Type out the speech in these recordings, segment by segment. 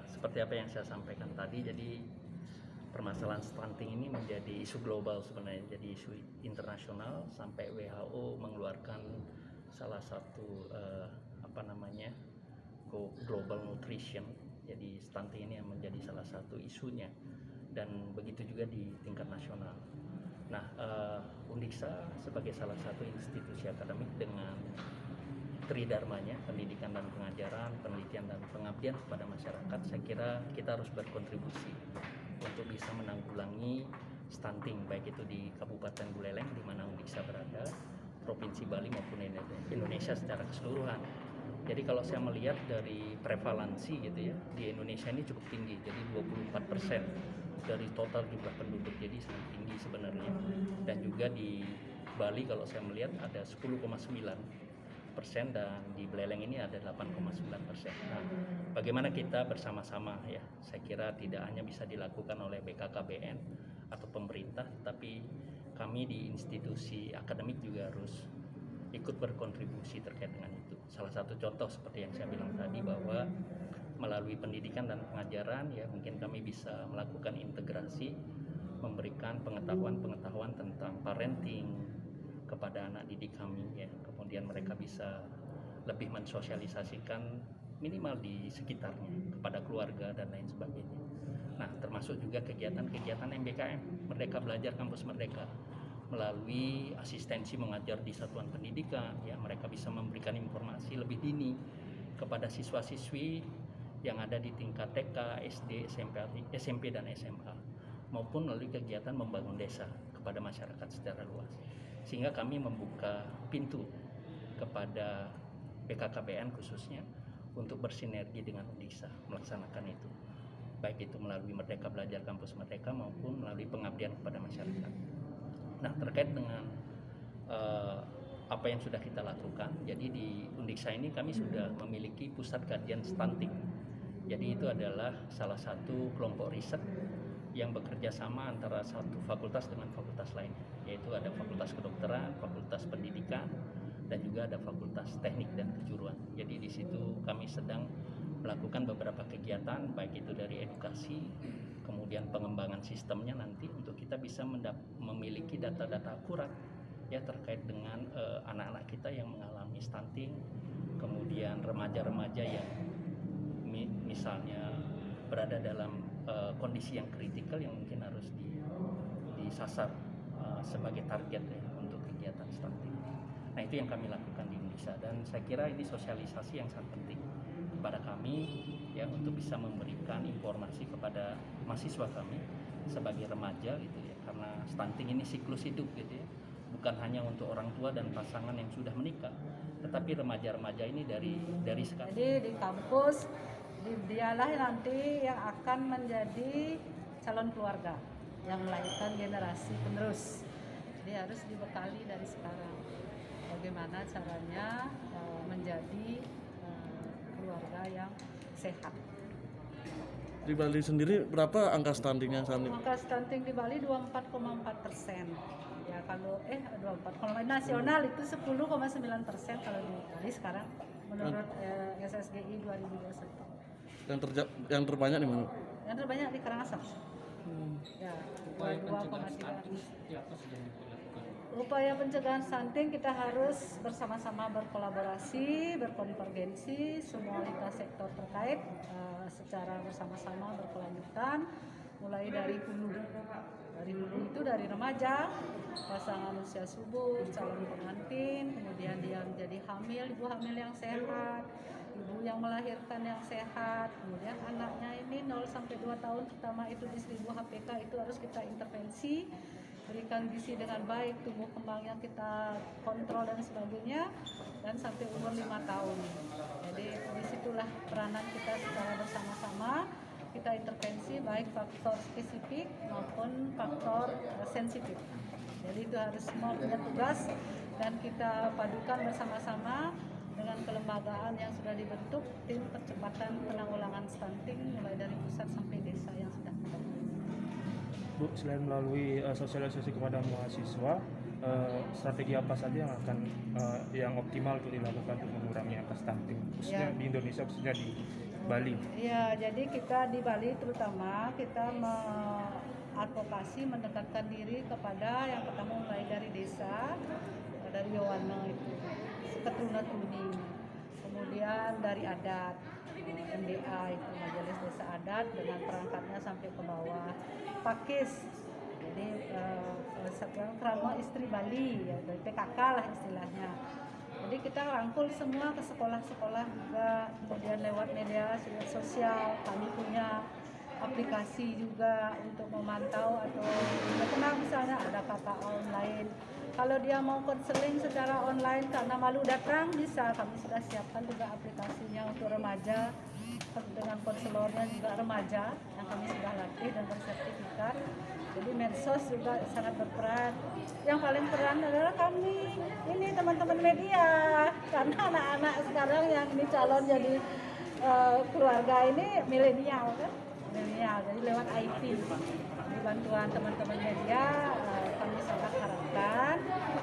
Seperti apa yang saya sampaikan tadi, jadi permasalahan stunting ini menjadi isu global sebenarnya, jadi isu internasional sampai WHO mengeluarkan salah satu global nutrition. Jadi stunting ini yang menjadi salah satu isunya, dan begitu juga di tingkat nasional. Nah, Undiksa sebagai salah satu institusi akademik dengan tridharmanya, pendidikan dan pengajaran, penelitian dan pengabdian kepada masyarakat, saya kira kita harus berkontribusi untuk bisa menanggulangi stunting, baik itu di Kabupaten Buleleng di mana Undiksa berada, Provinsi Bali maupun Indonesia secara keseluruhan. Jadi kalau saya melihat dari prevalensi gitu ya, di Indonesia ini cukup tinggi, jadi 24% dari total jumlah penduduk, jadi sangat tinggi sebenarnya. Dan juga di Bali kalau saya melihat ada 10,9%, dan di Buleleng ini ada 8,9%. Nah, bagaimana kita bersama-sama ya, saya kira tidak hanya bisa dilakukan oleh BKKBN atau pemerintah, tapi kami di institusi akademik juga harus ikut berkontribusi terkait dengan itu. Salah satu contoh seperti yang saya bilang tadi, bahwa melalui pendidikan dan pengajaran ya, mungkin kami bisa melakukan integrasi, memberikan pengetahuan tentang parenting kepada anak didik kami ya, kemudian mereka bisa lebih mensosialisasikan minimal di sekitarnya kepada keluarga dan lain sebagainya. Nah, termasuk juga kegiatan-kegiatan MBKM, Merdeka Belajar Kampus Merdeka, melalui asistensi mengajar di satuan pendidikan ya, mereka bisa memberikan informasi lebih dini kepada siswa-siswi yang ada di tingkat TK, SD, SMP dan SMA, maupun melalui kegiatan membangun desa kepada masyarakat secara luas. Sehingga kami membuka pintu kepada BKKBN khususnya untuk bersinergi dengan Undiksa melaksanakan itu, baik itu melalui Merdeka Belajar Kampus Merdeka maupun melalui pengabdian kepada masyarakat. Nah, terkait dengan apa yang sudah kita lakukan, jadi di Undiksa ini kami sudah memiliki pusat kajian stunting. Jadi itu adalah salah satu kelompok riset yang bekerja sama antara satu fakultas dengan fakultas lain, yaitu ada Fakultas Kedokteran, Fakultas Pendidikan, dan juga ada Fakultas Teknik dan Kejuruan. Jadi di situ kami sedang melakukan beberapa kegiatan, baik itu dari edukasi, kemudian pengembangan sistemnya nanti untuk kita bisa memiliki data-data akurat ya terkait dengan anak-anak kita yang mengalami stunting, kemudian remaja-remaja yang misalnya berada dalam kondisi yang kritikal yang mungkin harus disasar sebagai target ya untuk kegiatan stunting. Nah, itu yang kami lakukan di Undiksa, dan saya kira ini sosialisasi yang sangat penting kepada kami ya, untuk bisa memberikan informasi kepada mahasiswa kami sebagai remaja gitu ya, karena stunting ini siklus hidup gitu ya, bukan hanya untuk orang tua dan pasangan yang sudah menikah, tetapi remaja-remaja ini dari sekarang. Jadi di kampus dialah nanti yang akan menjadi calon keluarga yang melahirkan generasi penerus. Jadi harus dibekali dari sekarang bagaimana caranya menjadi keluarga yang sehat. Di Bali sendiri berapa angka stuntingnya saat ini? Angka stunting di Bali 24,4%. Ya kalau 24, kalau nasional itu 10,9%, kalau di Bali sekarang menurut SSGI 2021. Yang terbanyak di mana? Yang terbanyak di Karangasem. Ya, 22,3. Upaya pencegahan stunting kita harus bersama-sama berkolaborasi, berkonvergensi semua lintas sektor terkait secara bersama-sama berkelanjutan, mulai dari hulu. Dari hulu itu dari remaja, pasangan usia subur, calon pengantin, kemudian yang jadi hamil, ibu hamil yang sehat, ibu yang melahirkan yang sehat, kemudian anaknya ini 0 sampai 2 tahun, terutama itu di 1000 HPK itu harus kita intervensi, berikan gizi dengan baik, tumbuh kembangnya kita kontrol dan sebagainya, dan sampai umur 5 tahun. Jadi disitulah peranan kita secara bersama-sama, kita intervensi baik faktor spesifik maupun faktor sensitif. Jadi itu harus semua punya tugas dan kita padukan bersama-sama dengan kelembagaan yang sudah dibentuk, tim percepatan penanggulangan stunting mulai dari pusat sampai desa yang sudah kita bentuk. Bu, selain melalui sosialisasi kepada mahasiswa, strategi apa saja yang akan yang optimal untuk dilakukan untuk mengurangi angka stunting, khususnya di Indonesia, khususnya di Bali? Ya, jadi kita di Bali terutama kita advokasi mendekatkan diri kepada yang pertama mulai dari desa, dari Yowana itu, Ketunatuni, kemudian dari adat, MDA itu Majelis Desa Adat dengan perangkatnya sampai ke bawah, Pakis, jadi Satuan Krama Istri Bali, ya, dari PKK lah istilahnya. Jadi kita rangkul semua ke sekolah-sekolah juga, kemudian lewat media sosial kami punya aplikasi juga untuk memantau atau kenal misalnya ada kakak online. Kalau dia mau konseling secara online karena malu datang bisa, kami sudah siapkan juga aplikasinya untuk remaja dengan konselornya juga remaja yang kami sudah latih dan bersertifikat. Jadi medsos juga sangat berperan. Yang paling peran adalah kami, ini teman-teman media, karena anak-anak sekarang yang ini calon jadi keluarga ini milenial kan, milenial. Jadi lewat IT, di bantuan teman-teman media, kami sangat harapkan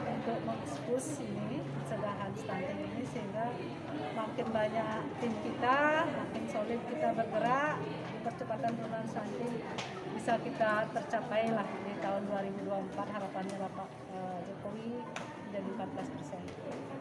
untuk mengekspos ini pencegahan stunting ini sehingga makin banyak tim kita, makin solid kita bergerak di percepatan penurunan stunting bisa kita tercapai lah di tahun 2024 harapannya Bapak Jokowi menjadi 14%.